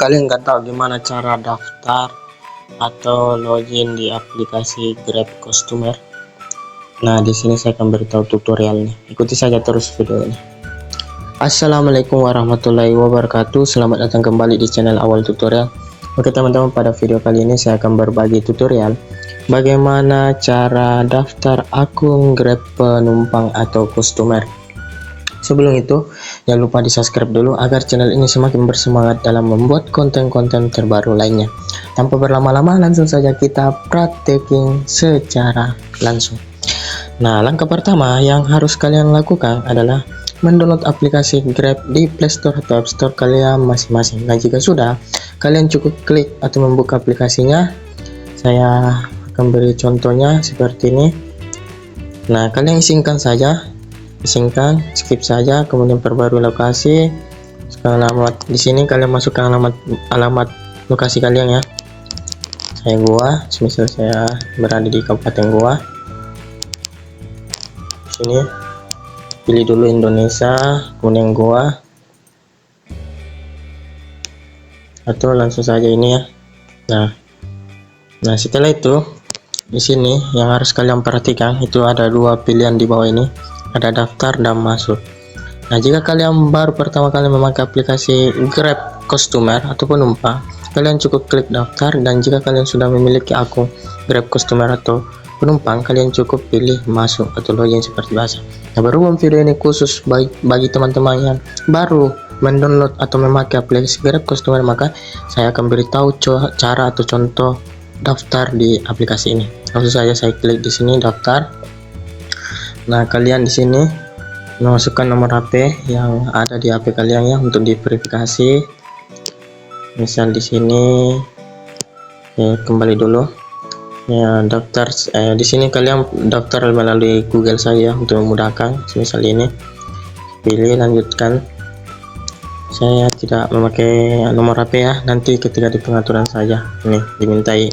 Kalian nggak tahu gimana cara daftar atau login di aplikasi Grab Customer? Nah, di sini saya akan beritahu tutorialnya. Ikuti saja terus video ini. Assalamualaikum warahmatullahi wabarakatuh. Selamat datang kembali di channel Awal Tutorial. Oke teman-teman, pada video kali ini saya akan berbagi tutorial bagaimana cara daftar akun Grab penumpang atau customer. Sebelum itu, jangan lupa di subscribe dulu agar channel ini semakin bersemangat dalam membuat konten-konten terbaru lainnya. Tanpa berlama-lama, langsung saja kita praktekin secara langsung. Nah, langkah pertama yang harus kalian lakukan adalah mendownload aplikasi Grab di Play Store atau App Store kalian masing-masing. Nah, jika sudah, kalian cukup klik atau membuka aplikasinya. Saya akan beri contohnya seperti ini. Nah, kalian isingkan saja. Skip saja, kemudian perbarui lokasi. Sekarang alamat di sini kalian masukkan alamat lokasi kalian ya. Saya Goa, misal saya berada di Kabupaten Goa. Di sini pilih dulu Indonesia, kemudian Goa, atau langsung saja ini ya. Nah setelah itu di sini yang harus kalian perhatikan itu ada dua pilihan di bawah ini. Ada daftar dan masuk. Nah, jika kalian baru pertama kali memakai aplikasi Grab Customer atau penumpang, kalian cukup klik daftar, dan jika kalian sudah memiliki akun Grab Customer atau penumpang, kalian cukup pilih masuk atau login seperti biasa. Nah, berhubung video ini khusus bagi teman-teman yang baru mendownload atau memakai aplikasi Grab Customer, maka saya akan beritahu cara atau contoh daftar di aplikasi ini. Langsung saja saya klik di sini daftar. Nah, kalian di sini memasukkan nomor HP yang ada di HP kalian ya untuk diverifikasi. Misal di sini, kembali dulu. Ya, daftar di sini kalian daftar melalui Google saja untuk memudahkan. Misal ini, pilih lanjutkan. Saya tidak memakai nomor HP ya. Nanti ketika di pengaturan saja ini dimintai.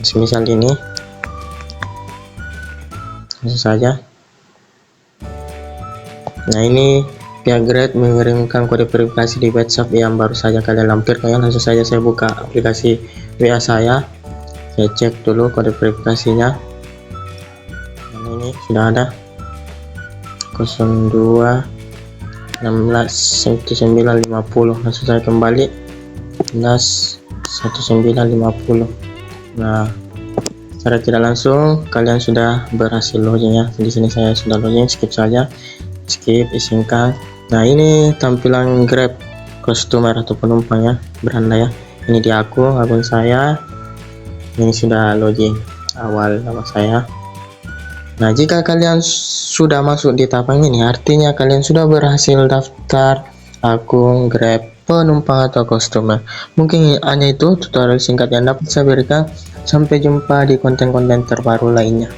Misal ini. Langsung saja. Nah, ini pihak Grab mengirimkan kode verifikasi di WhatsApp yang baru saja kalian lampirkan. Langsung saja saya buka aplikasi WA saya cek dulu kode verifikasinya. Nah, ini sudah ada 02 16 1950. Langsung saya kembali 11 1950. Nah, secara tidak langsung kalian sudah berhasil login ya. Di sini saya sudah login, skip saja, isingkan. Nah, ini tampilan Grab Customer atau penumpang ya, beranda ya. Ini di akun saya. Ini sudah login awal nama saya. Nah, jika kalian sudah masuk di tahapan ini, artinya kalian sudah berhasil daftar akun Grab penumpang atau customer. Mungkin hanya itu tutorial singkat yang dapat saya berikan. Sampai jumpa di konten-konten terbaru lainnya.